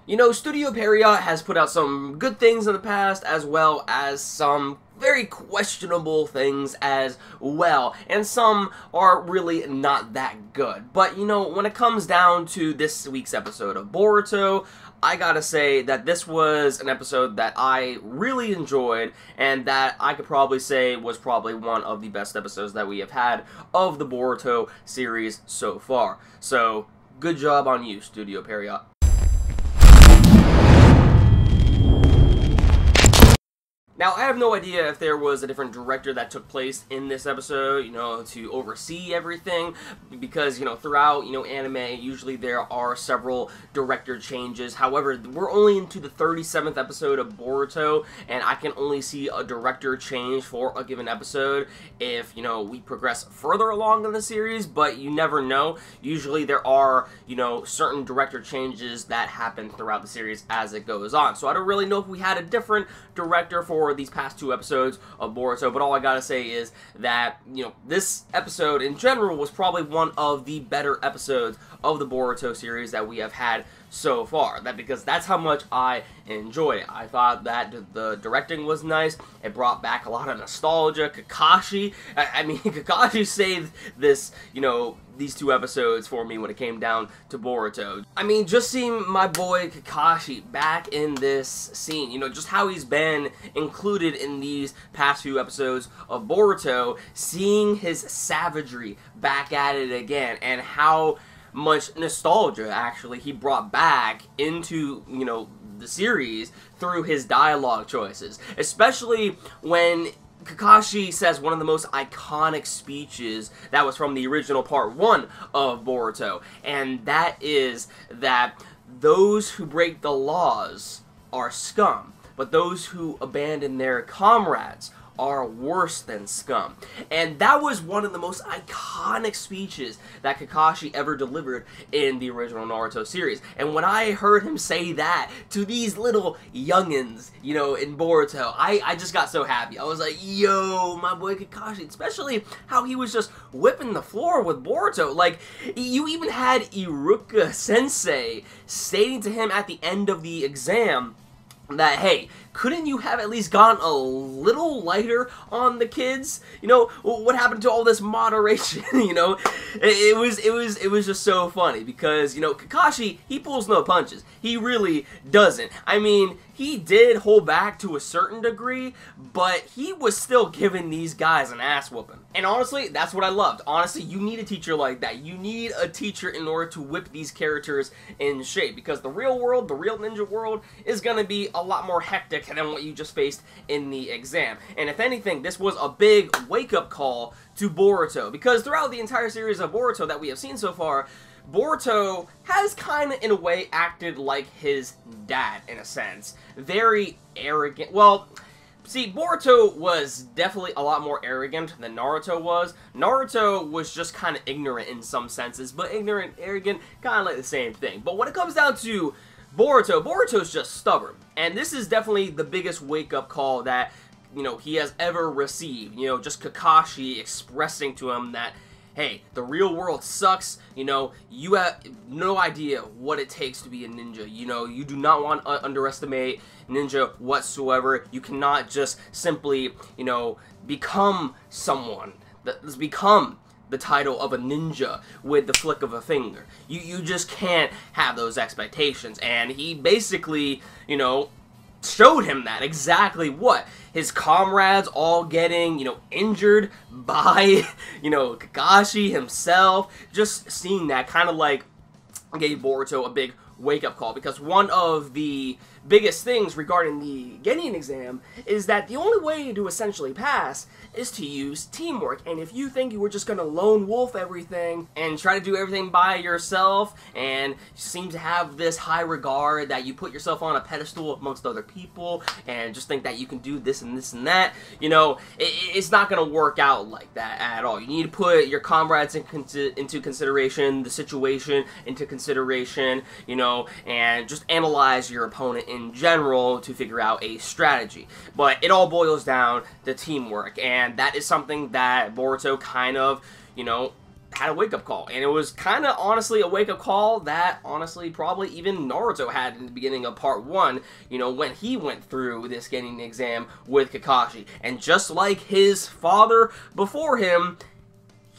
You know, Studio Period has put out some good things in the past, as well as some very questionable things as well, and some are really not that good. But, you know, when it comes down to this week's episode of Boruto, I gotta say that this was an episode that I really enjoyed, and that I could probably say was probably one of the best episodes that we have had of the Boruto series so far. So, good job on you, Studio Period. Now, I have no idea if there was a different director that took place in this episode, you know, to oversee everything, because, you know, throughout, you know, anime, usually there are several director changes. However, we're only into the 37th episode of Boruto, and I can only see a director change for a given episode if, you know, we progress further along in the series, but you never know. Usually there are, you know, certain director changes that happen throughout the series as it goes on. So I don't really know if we had a different director for these past two episodes of Boruto, but all I gotta say is that, you know, this episode in general was probably one of the better episodes of the Boruto series that we have had so far. Because that's how much I enjoyed it. I thought that the directing was nice. It brought back a lot of nostalgia. Kakashi, I mean, Kakashi saved this, you know, these two episodes for me when it came down to Boruto. I mean, just seeing my boy Kakashi back in this scene, you know, just how he's been included in these past few episodes of Boruto, seeing his savagery back at it again, and how much nostalgia, actually, he brought back into, you know, the series through his dialogue choices. Especially when Kakashi says one of the most iconic speeches that was from the original part 1 of Boruto, and that is that those who break the laws are scum, but those who abandon their comrades are worse than scum. And that was one of the most iconic speeches that Kakashi ever delivered in the original Naruto series. And when I heard him say that to these little youngins, you know, in Boruto, I just got so happy. I was like, yo, my boy Kakashi, especially how he was just whipping the floor with Boruto. Like, you even had Iruka Sensei stating to him at the end of the exam that, hey, couldn't you have at least gone a little lighter on the kids? You know, what happened to all this moderation? You know, it was just so funny because, you know, Kakashi, he pulls no punches. He really doesn't. I mean, he did hold back to a certain degree, but he was still giving these guys an ass whooping. And honestly, that's what I loved. Honestly, you need a teacher like that. You need a teacher in order to whip these characters in shape, because the real world, the real ninja world, is gonna be a lot more hectic than what you just faced in the exam. And if anything, this was a big wake-up call to Boruto, because throughout the entire series of Boruto that we have seen so far, Boruto has kind of, in a way, acted like his dad, in a sense. Very arrogant. Well, see, Boruto was definitely a lot more arrogant than Naruto was. Naruto was just kind of ignorant in some senses, but ignorant, arrogant, kind of like the same thing. But when it comes down to Boruto, Boruto's just stubborn. And this is definitely the biggest wake-up call that, you know, he has ever received. You know, just Kakashi expressing to him that, hey, the real world sucks, you know, you have no idea what it takes to be a ninja, you know, you do not want to underestimate ninja whatsoever. You cannot just simply, you know, become someone, become the title of a ninja with the flick of a finger. You just can't have those expectations. And he basically, you know, showed him that exactly what his comrades all getting, you know, injured by, you know, Kakashi himself. Just seeing that kind of like gave Boruto a big wake-up call, because one of the biggest things regarding the Genin exam is that the only way to essentially pass is to use teamwork. And if you think you were just gonna lone wolf everything and try to do everything by yourself and seem to have this high regard that you put yourself on a pedestal amongst other people and just think that you can do this and this and that, you know, it's not gonna work out like that at all. You need to put your comrades into consideration, the situation into consideration, you know, and just analyze your opponent in general to figure out a strategy. But it all boils down to teamwork, and that is something that Boruto kind of, you know, had a wake-up call, and it was kind of honestly a wake-up call that honestly probably even Naruto had in the beginning of part 1, you know, when he went through this Genin exam with Kakashi. And just like his father before him,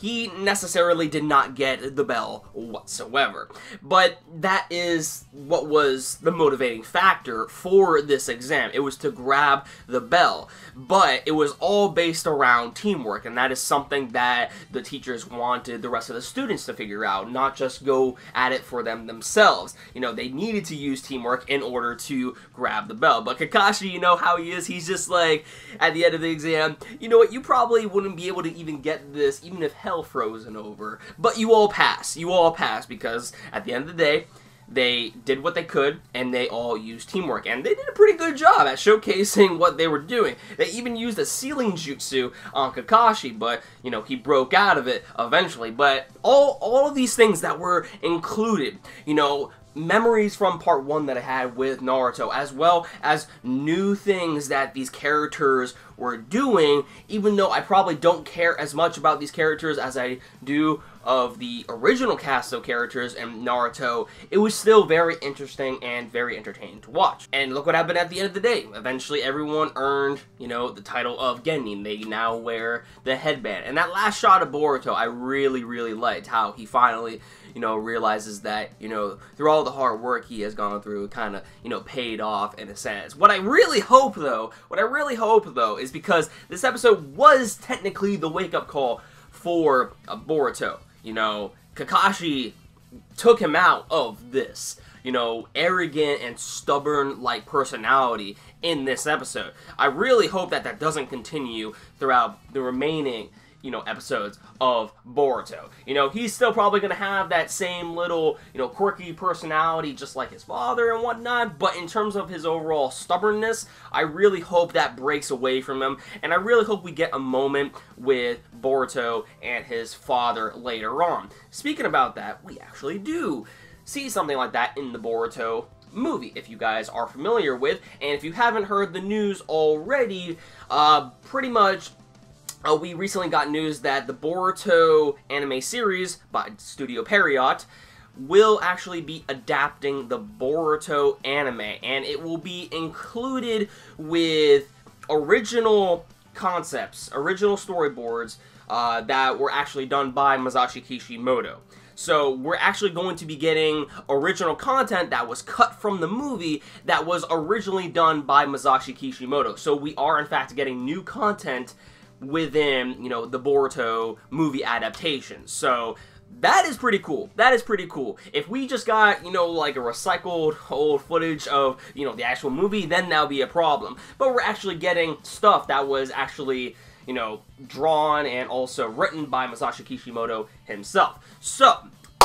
he necessarily did not get the bell whatsoever. But that is what was the motivating factor for this exam. It was to grab the bell. But it was all based around teamwork, and that is something that the teachers wanted the rest of the students to figure out, not just go at it for themselves. You know, they needed to use teamwork in order to grab the bell. But Kakashi, you know how he is, he's just like, at the end of the exam, you know what, you probably wouldn't be able to even get this, even if hell frozen over. But you all pass. You all pass, because at the end of the day, they did what they could, and they all used teamwork. And they did a pretty good job at showcasing what they were doing. They even used a sealing jutsu on Kakashi, but, you know, he broke out of it eventually. But all of these things that were included, you know, memories from part 1 that I had with Naruto, as well as new things that these characters were doing, even though I probably don't care as much about these characters as I do of the original cast of characters in Naruto, it was still very interesting and very entertaining to watch. And look what happened at the end of the day. Eventually everyone earned, you know, the title of Genin. They now wear the headband. And that last shot of Boruto, I really, really liked how he finally, you know, realizes that, you know, through all the hard work he has gone through, it kind of, you know, paid off in a sense. What I really hope, though, is because this episode was technically the wake-up call for Boruto. You know, Kakashi took him out of this, you know, arrogant and stubborn, like, personality in this episode. I really hope that that doesn't continue throughout the remaining, you know, episodes of Boruto. You know, he's still probably going to have that same little, you know, quirky personality just like his father and whatnot, but in terms of his overall stubbornness, I really hope that breaks away from him, and I really hope we get a moment with Boruto and his father later on. Speaking about that, we actually do see something like that in the Boruto movie, if you guys are familiar with, and if you haven't heard the news already, pretty much we recently got news that the Boruto anime series by Studio Period will actually be adapting the Boruto anime, and it will be included with original concepts, original storyboards that were actually done by Masashi Kishimoto. So we're actually going to be getting original content that was cut from the movie that was originally done by Masashi Kishimoto. So we are in fact getting new content within, you know, the Boruto movie adaptation. So that is pretty cool. That is pretty cool. If we just got, you know, like a recycled old footage of, you know, the actual movie, then that would be a problem. But we're actually getting stuff that was actually, you know, drawn and also written by Masashi Kishimoto himself. So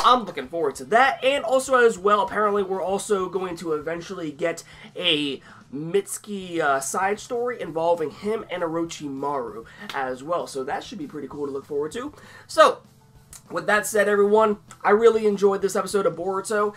I'm looking forward to that. And also as well, apparently we're also going to eventually get a Mitsuki side story involving him and Orochimaru as well. So that should be pretty cool to look forward to. So with that said, everyone, I really enjoyed this episode of Boruto.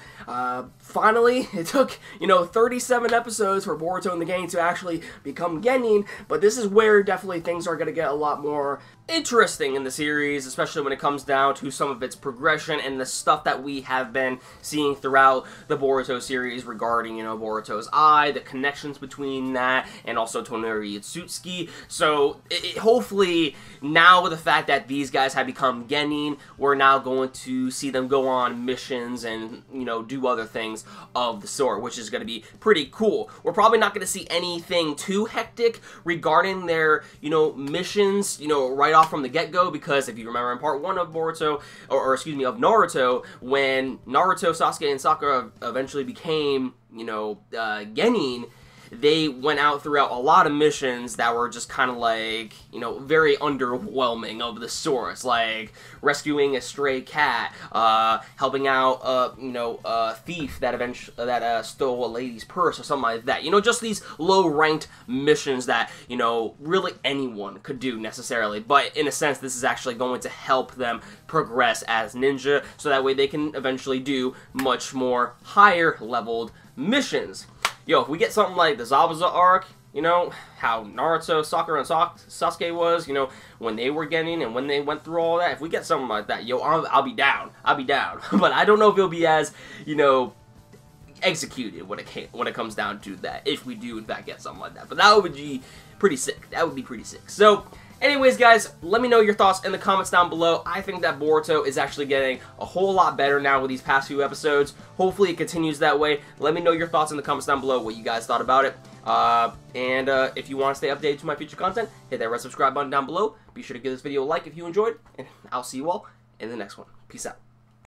Finally, it took, you know, 37 episodes for Boruto and the gang to actually become Genin, but this is where definitely things are going to get a lot more interesting in the series, especially when it comes down to some of its progression and the stuff that we have been seeing throughout the Boruto series regarding, you know, Boruto's eye, the connections between that, and also Toneri Itsutsuki. So, hopefully, now with the fact that these guys have become Genin, we're now going to see them go on missions and, you know, do other things of the sort, which is going to be pretty cool. We're probably not going to see anything too hectic regarding their, you know, missions, you know, right off from the get-go, because if you remember in part 1 of Boruto, or excuse me, of Naruto, when Naruto, Sasuke, and Sakura eventually became, you know, Genin, they went out throughout a lot of missions that were just kind of like, you know, very underwhelming of the sorts, like rescuing a stray cat, helping out, you know, a thief that stole a lady's purse or something like that. You know, just these low-ranked missions that, you know, really anyone could do necessarily. But in a sense, this is actually going to help them progress as ninja, so that way they can eventually do much more higher-leveled missions. Yo, if we get something like the Zabuza arc, you know, how Naruto, Sakura, and Sasuke was, you know, when they were getting and when they went through all that. If we get something like that, yo, I'll be down. I'll be down. But I don't know if it'll be as, you know, executed when it comes down to that, if we do in fact get something like that. But that would be pretty sick. That would be pretty sick. So, anyways, guys, let me know your thoughts in the comments down below. I think that Boruto is actually getting a whole lot better now with these past few episodes. Hopefully it continues that way. Let me know your thoughts in the comments down below, what you guys thought about it. And if you want to stay updated to my future content, hit that red subscribe button down below. Be sure to give this video a like if you enjoyed, and I'll see you all in the next one. Peace out.